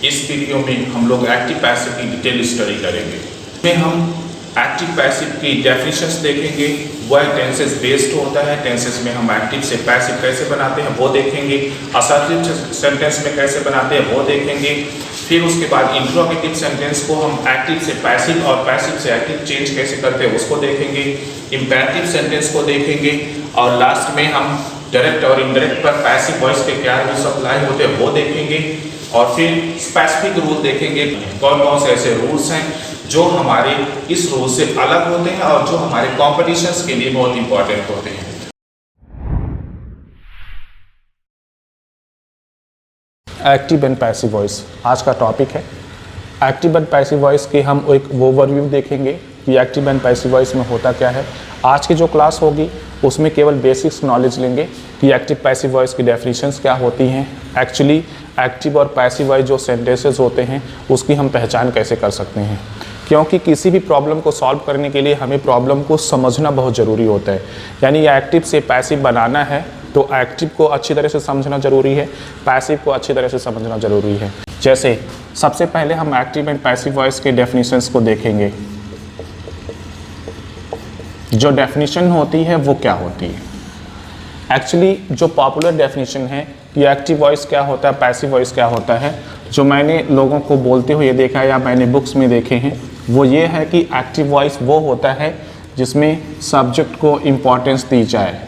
इस वीडियो में हम लोग एक्टिव पैसिव की डिटेल स्टडी करेंगे। इसमें हम एक्टिव पैसिव की डेफिनेशंस देखेंगे, वह टेंसेस बेस्ड होता है। टेंसेस में हम एक्टिव से पैसिव कैसे बनाते हैं वो देखेंगे, असर्टिव सेंटेंस में कैसे बनाते हैं वो देखेंगे। फिर उसके बाद इंट्रोगेटिव सेंटेंस को हम एक्टिव से पैसिव और पैसिव से एक्टिव चेंज कैसे करते हैं उसको देखेंगे। इंपेरेटिव सेंटेंस को देखेंगे और लास्ट में हम डायरेक्ट और इनडायरेक्ट पर पैसिव वॉइस के क्या रूल्स अप्लाई होते हैं वो देखेंगे। और फिर स्पेसिफिक रूल देखेंगे, कौन कौन से ऐसे रूल्स हैं जो हमारे इस रूल से अलग होते हैं और जो हमारे कॉम्पिटिशन्स के लिए बहुत इंपॉर्टेंट होते हैं। एक्टिव एंड पैसिव वॉइस आज का टॉपिक है। एक्टिव एंड पैसिव वॉइस की हम एक ओवरव्यू देखेंगे कि एक्टिव एंड पैसिव वॉइस में होता क्या है। आज की जो क्लास होगी उसमें केवल बेसिक्स नॉलेज लेंगे कि एक्टिव पैसिव वॉइस की डेफिनेशंस क्या होती हैं, एक्चुअली एक्टिव और पैसिव वॉइस जो सेंटेंसेस होते हैं उसकी हम पहचान कैसे कर सकते हैं। क्योंकि किसी भी प्रॉब्लम को सॉल्व करने के लिए हमें प्रॉब्लम को समझना बहुत ज़रूरी होता है। यानी एक्टिव से पैसिव बनाना है तो एक्टिव को अच्छी तरह से समझना ज़रूरी है, पैसिव को अच्छी तरह से समझना ज़रूरी है। जैसे सबसे पहले हम एक्टिव एंड पैसिव वॉइस के डेफिनेशंस को देखेंगे। जो डेफिनेशन होती है वो क्या होती है। एक्चुअली जो पॉपुलर डेफिनेशन है कि एक्टिव वॉइस क्या होता है, पैसिव वॉइस क्या होता है, जो मैंने लोगों को बोलते हुए देखा है या मैंने बुक्स में देखे हैं, वो ये है कि एक्टिव वॉइस वो होता है जिसमें सब्जेक्ट को इम्पोर्टेंस दी जाए।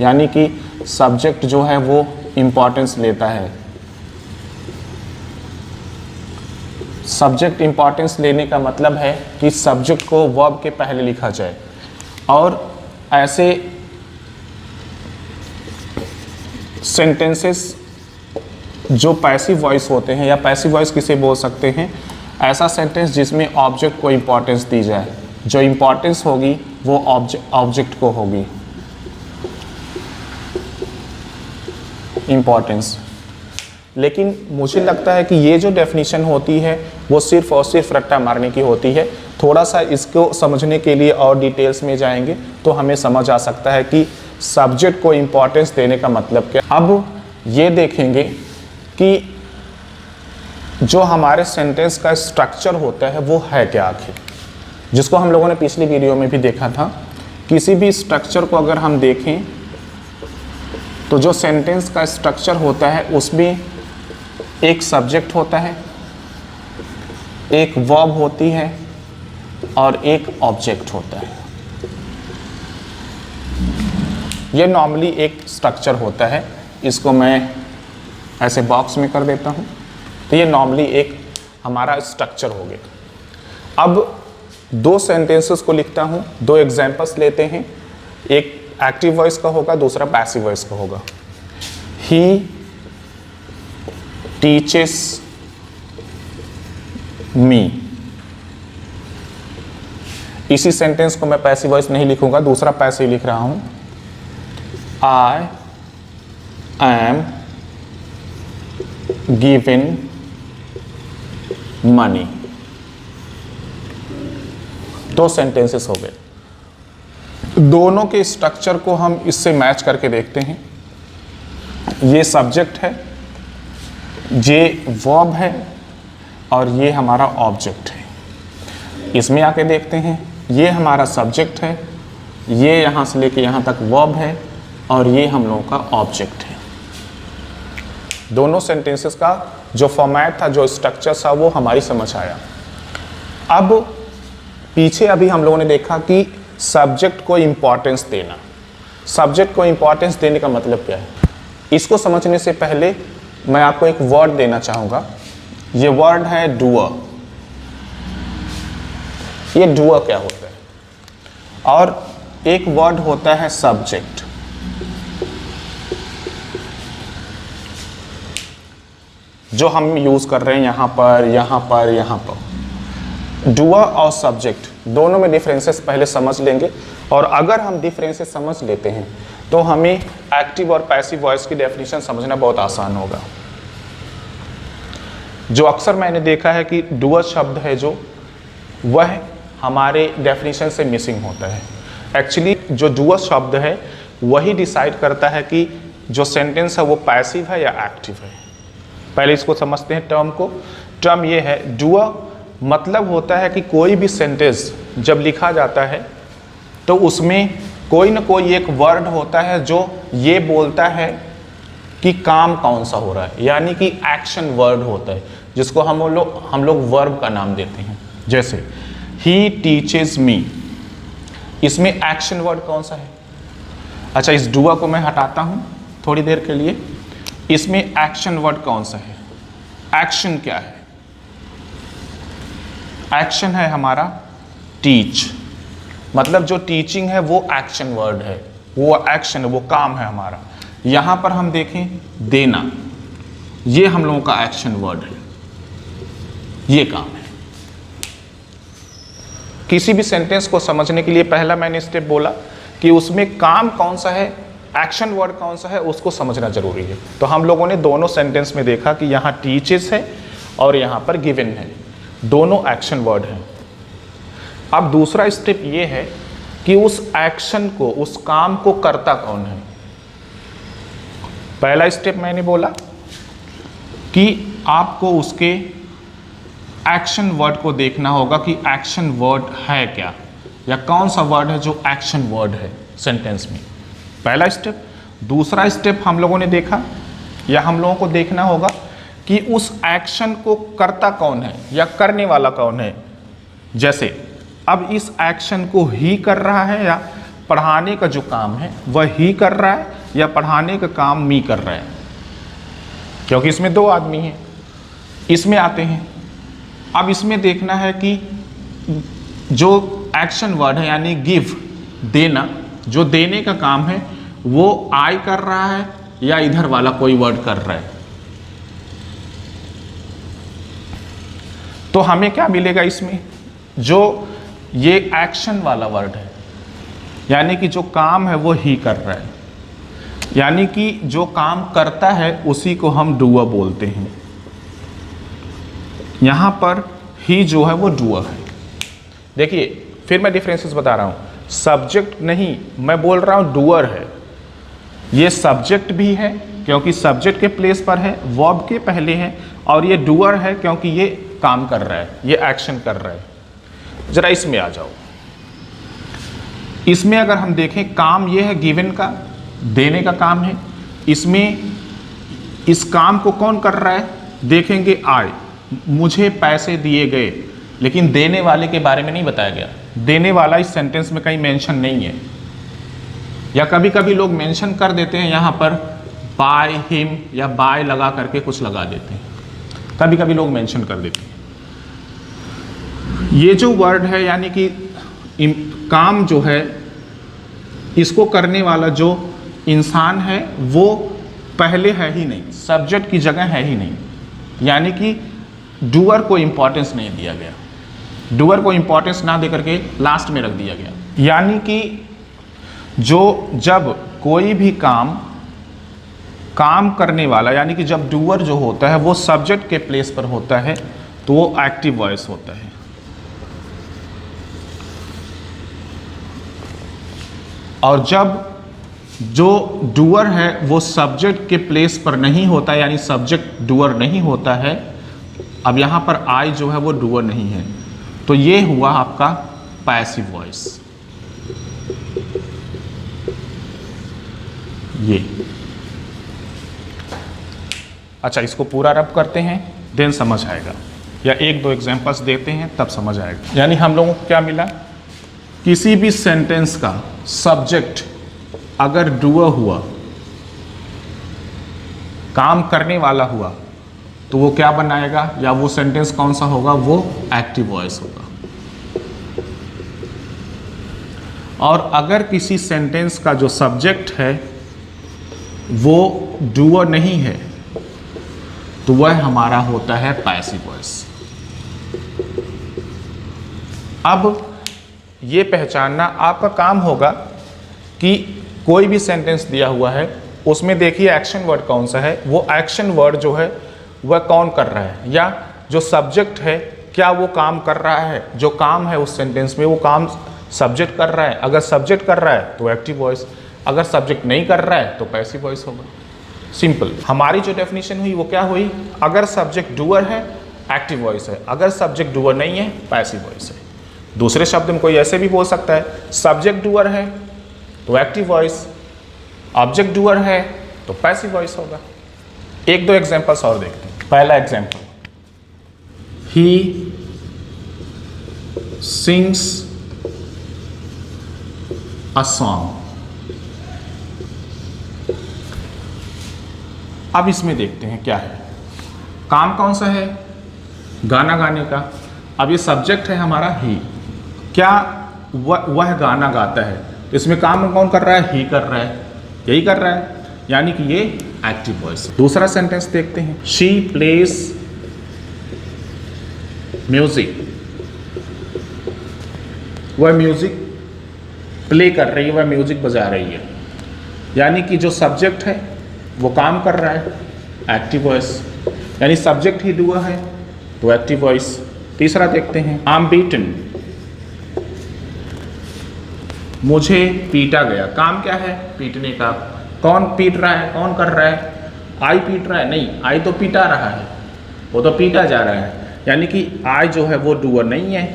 यानी कि सब्जेक्ट जो है वो इम्पोर्टेंस लेता है। सब्जेक्ट इम्पोर्टेंस लेने का मतलब है कि सब्जेक्ट को वर्ब के पहले लिखा जाए। और ऐसे सेंटेंसेस जो पैसिव वॉइस होते हैं या पैसिव वॉइस किसे बोल सकते हैं, ऐसा सेंटेंस जिसमें ऑब्जेक्ट को इम्पोर्टेंस दी जाए। जो इम्पोर्टेंस होगी वो ऑब्जेक्ट को होगी इम्पोर्टेंस। लेकिन मुझे लगता है कि ये जो डेफिनेशन होती है वो सिर्फ और सिर्फ रट्टा मारने की होती है। थोड़ा सा इसको समझने के लिए और डिटेल्स में जाएंगे तो हमें समझ आ सकता है कि सब्जेक्ट को इम्पोर्टेंस देने का मतलब क्या। अब ये देखेंगे कि जो हमारे सेंटेंस का स्ट्रक्चर होता है वो है क्या आखिर, जिसको हम लोगों ने पिछली वीडियो में भी देखा था। किसी भी स्ट्रक्चर को अगर हम देखें तो जो सेंटेंस का स्ट्रक्चर होता है उसमें एक सब्जेक्ट होता है, एक वर्ब होती है और एक ऑब्जेक्ट होता है। ये नॉर्मली एक स्ट्रक्चर होता है। इसको मैं ऐसे बॉक्स में कर देता हूँ तो ये नॉर्मली एक हमारा स्ट्रक्चर हो गया। अब दो सेंटेंसेस को लिखता हूँ, दो एग्जांपल्स लेते हैं। एक एक्टिव वॉइस का होगा, दूसरा पैसिव वॉइस का होगा। He teaches me. इसी सेंटेंस को मैं पैसिव वॉइस नहीं लिखूंगा, दूसरा पैसिव लिख रहा हूं। I am given money. दो सेंटेंसेस हो गए। दोनों के स्ट्रक्चर को हम इससे मैच करके देखते हैं। ये सब्जेक्ट है, ये वर्ब है और ये हमारा ऑब्जेक्ट है। इसमें आके देखते हैं, ये हमारा सब्जेक्ट है, ये यहाँ से लेके यहाँ तक वर्ब है और ये हम लोगों का ऑब्जेक्ट है। दोनों सेंटेंसेस का जो फॉर्मेट था, जो स्ट्रक्चर था, वो हमारी समझ आया। अब पीछे अभी हम लोगों ने देखा कि सब्जेक्ट को इम्पोर्टेंस देना। सब्जेक्ट को इम्पोर्टेंस देने का मतलब क्या है, इसको समझने से पहले मैं आपको एक वर्ड देना चाहूँगा। ये वर्ड है डूअर। ये डूअर क्या होता है, और एक वर्ड होता है सब्जेक्ट। जो हम यूज़ कर रहे हैं यहाँ पर, यहाँ पर, यहाँ पर। डूअर और सब्जेक्ट दोनों में डिफरेंसेस पहले समझ लेंगे, और अगर हम डिफरेंसेस समझ लेते हैं तो हमें एक्टिव और पैसिव वॉइस की डेफिनेशन समझना बहुत आसान होगा। जो अक्सर मैंने देखा है कि डूअर शब्द है जो, वह हमारे डेफिनेशन से मिसिंग होता है। एक्चुअली जो डूअर शब्द है वही डिसाइड करता है कि जो सेंटेंस है वो पैसिव है या एक्टिव है। पहले इसको समझते हैं टर्म को। टर्म ये है, डूअर मतलब होता है कि कोई भी सेंटेंस जब लिखा जाता है तो उसमें कोई ना कोई एक वर्ड होता है जो ये बोलता है कि काम कौन सा हो रहा है, यानी कि एक्शन वर्ड होता है जिसको हम लोग वर्ब का नाम देते हैं। जैसे ही टीचेस मी, इसमें एक्शन वर्ड कौन सा है? अच्छा, इस डूअर को मैं हटाता हूं थोड़ी देर के लिए। इसमें एक्शन वर्ड कौन सा है? एक्शन क्या है? एक्शन है हमारा टीच, मतलब जो टीचिंग है वो एक्शन वर्ड है, वो एक्शन है, वो काम है हमारा। यहां पर हम देखें देना, ये हम लोगों का एक्शन वर्ड है, ये काम है। किसी भी सेंटेंस को समझने के लिए पहला मैंने स्टेप बोला कि उसमें काम कौन सा है, एक्शन वर्ड कौन सा है, उसको समझना जरूरी है। तो हम लोगों ने दोनों सेंटेंस में देखा कि यहां टीचेस है और यहां पर गिवन है, दोनों एक्शन वर्ड हैं। अब दूसरा स्टेप ये है कि उस एक्शन को, उस काम को करता कौन है। पहला स्टेप मैंने बोला कि आपको उसके एक्शन वर्ड को देखना होगा कि एक्शन वर्ड है क्या, या कौन सा वर्ड है जो एक्शन वर्ड है सेंटेंस में। पहला स्टेप। दूसरा स्टेप हम लोगों ने देखा, या हम लोगों को देखना होगा कि उस एक्शन को करता कौन है या करने वाला कौन है। जैसे अब इस एक्शन को ही कर रहा है, या पढ़ाने का जो काम है वह ही कर रहा है, या पढ़ाने का काम मी कर रहा है, क्योंकि इसमें दो आदमी हैं। इसमें आते हैं, अब इसमें देखना है कि जो एक्शन वर्ड है यानी गिव, देना, जो देने का काम है वो आई कर रहा है या इधर वाला कोई वर्ड कर रहा है। तो हमें क्या मिलेगा इसमें, जो ये एक्शन वाला वर्ड है, यानी कि जो काम है वो ही कर रहा है, यानी कि जो काम करता है उसी को हम डूअर बोलते हैं। यहां पर ही जो है वो डूअर है। देखिए फिर मैं डिफरेंसेस बता रहा हूं, सब्जेक्ट नहीं, मैं बोल रहा हूं डूअर है। ये सब्जेक्ट भी है क्योंकि सब्जेक्ट के प्लेस पर है, वर्ब के पहले है, और ये डूअर है क्योंकि ये काम कर रहा है, ये एक्शन कर रहा है। जरा इसमें आ जाओ। इसमें अगर हम देखें, काम ये है गिवन का, देने का काम है। इसमें इस काम को कौन कर रहा है, देखेंगे आई, मुझे पैसे दिए गए, लेकिन देने वाले के बारे में नहीं बताया गया। देने वाला इस सेंटेंस में कहीं मेंशन नहीं है, या कभी कभी लोग मेंशन कर देते हैं यहां पर बाय हिम या बाय लगा करके कुछ लगा देते हैं, कभी कभी लोग मेंशन कर देते हैं। ये जो वर्ड है यानी कि काम जो है, इसको करने वाला जो इंसान है वो पहले है ही नहीं, सब्जेक्ट की जगह है ही नहीं, यानी कि डूअर को इंपॉर्टेंस नहीं दिया गया, डूअर को इंपॉर्टेंस ना देकर के लास्ट में रख दिया गया। यानी कि जब कोई भी काम करने वाला, यानी कि जब डूअर जो होता है वो सब्जेक्ट के प्लेस पर होता है तो वो एक्टिव वॉइस होता है। और जब जो डूअर है वो सब्जेक्ट के प्लेस पर नहीं होता, यानी सब्जेक्ट डूअर नहीं होता है, अब यहां पर आई जो है वो डूअर नहीं है, तो ये हुआ आपका पैसिव वॉइस। ये अच्छा, इसको पूरा रब करते हैं देन समझ आएगा, या एक दो एग्जांपल्स देते हैं तब समझ आएगा। यानी हम लोगों को क्या मिला, किसी भी सेंटेंस का सब्जेक्ट अगर डूअर हुआ, काम करने वाला हुआ, तो वो क्या बनाएगा, या वो सेंटेंस कौन सा होगा, वो एक्टिव वॉइस होगा। और अगर किसी सेंटेंस का जो सब्जेक्ट है वो डूअर नहीं है तो वह हमारा होता है पैसिव वॉइस। अब ये पहचानना आपका काम होगा कि कोई भी सेंटेंस दिया हुआ है उसमें देखिए एक्शन वर्ड कौन सा है, वो एक्शन वर्ड जो है वह कौन कर रहा है, या जो सब्जेक्ट है क्या वो काम कर रहा है, जो काम है उस सेंटेंस में वो काम सब्जेक्ट कर रहा है। अगर सब्जेक्ट कर रहा है तो एक्टिव वॉइस, अगर सब्जेक्ट नहीं कर रहा है तो पैसिव वॉइस होगा। सिंपल। हमारी जो डेफिनेशन हुई वो क्या हुई, अगर सब्जेक्ट डूअर है, एक्टिव वॉइस है। अगर सब्जेक्ट डूअर नहीं है, पैसिव वॉइस है। दूसरे शब्द में कोई ऐसे भी बोल सकता है, सब्जेक्ट डूअर है तो एक्टिव वॉइस, ऑब्जेक्ट डूअर है तो पैसिव वॉइस होगा। एक दो एग्जांपल्स और देखते हैं। पहला example, he sings a song. अब इसमें देखते हैं क्या है, काम कौन सा है, गाना गाने का। अब ये सब्जेक्ट है हमारा ही, क्या वह गाना गाता है, तो इसमें काम कौन कर रहा है, ही कर रहा है, यही कर रहा है, यानी कि ये एक्टिव वॉइस। दूसरा सेंटेंस देखते हैं, शी प्लेज म्यूजिक। वह म्यूजिक प्ले कर रही है, वह म्यूजिक बजा रही है, यानी कि जो सब्जेक्ट है वो काम कर रहा है, एक्टिव वॉइस, यानी सब्जेक्ट ही डूअर है तो एक्टिव वॉइस। तीसरा देखते हैं, आई एम बीटन। मुझे पीटा गया। काम क्या है, पीटने का। कौन पीट रहा है, कौन कर रहा है, आई पीट रहा है, नहीं, आई तो पीटा रहा है, वो तो पीटा जा रहा है, यानी कि आई जो है वो डूअर नहीं है,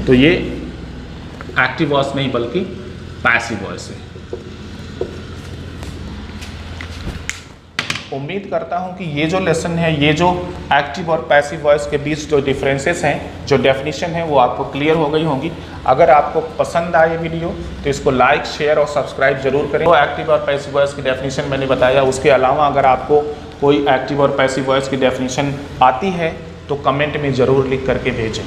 तो ये एक्टिव वॉइस नहीं बल्कि पैसिव वॉइस है। उम्मीद करता हूं कि ये जो लेसन है, ये जो एक्टिव और पैसिव वॉइस के बीच जो डिफरेंसेस हैं, जो डेफिनेशन है, वो आपको क्लियर हो गई होंगी। अगर आपको पसंद आए वीडियो तो इसको लाइक, शेयर और सब्सक्राइब जरूर करें। तो एक्टिव और पैसिव वॉइस की डेफिनेशन मैंने बताया, उसके अलावा अगर आपको कोई एक्टिव और पैसिव वॉइस की डेफिनेशन आती है तो कमेंट में ज़रूर लिख करके भेजें।